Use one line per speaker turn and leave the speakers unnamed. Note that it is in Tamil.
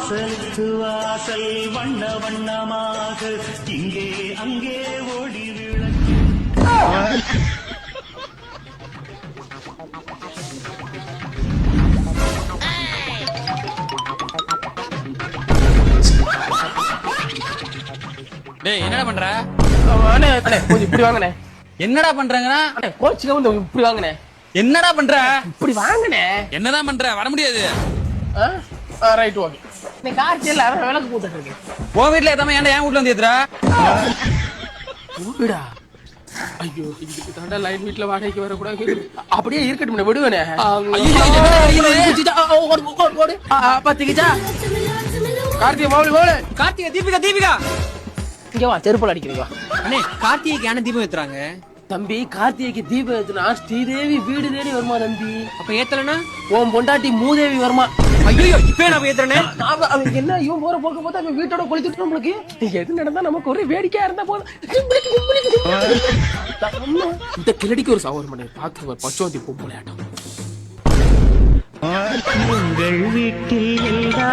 வாசலுக்கு வாசல் வண்ண வண்ணமாக இங்கே அங்கே ஓடி விளக்கு.
டேய் என்னடா பண்ற?
கொஞ்சம் இப்படி வாங்கண்ணே.
என்னடா பண்றங்கனா?
கோச்சுக்க வந்து இப்படி வாங்கண்ணே.
என்னடா பண்ற?
இப்படி வாங்கண்ணே.
என்னதான் பண்ற? வர முடியாது.
Right okay. நீ கார்த்தியில விளக்கு போட்டுட்டு இருக்கேன்.
உன் வீட்டுல ஏதாம ஏன்டா என் வீட்டுல வந்து ஏத்துறா?
வீடா? ஐயோ இதுக்கு தாண்டா லைன் வீட்டுல வாடகைக்கு வரக்கூடாது. அப்படியே இருக்கட்டும் விடுவேனே. பாத்தீங்கச்சா கார்த்திகை மாவுளி மாவுளி
கார்த்திகை தீபிகா தீபிகா
இங்க வா செருப்பல் அடிக்கிறீங்க.
அண்ணே கார்த்திகைக்கு ஏன தீபம் ஏத்துறாங்க?
தம்பி கார்த்திகைக்கு தீபம் ஏத்துனா ஸ்ரீதேவி வீடு தேடி வருமா தம்பி.
அப்ப ஏத்தலனா
உன் பொண்டாட்டி மூதேவி வருமா.
ஐயோ இப்ப நான் ஏத்துறேனே.
அவன் என்ன இவன் போற போக்க பார்த்தா அவன் வீட்டோட கொளுத்திட்டு நம்மளுக்கு எது நடந்தா நமக்கு ஒரு வேடிக்கையா இருந்தா போதும். இந்த கிளடிக்கு ஒரு சவால் பண்ணி பார்த்து பச்சோந்தி பூ விளையாட்டம்.
உங்கள் வீட்டில் எல்லா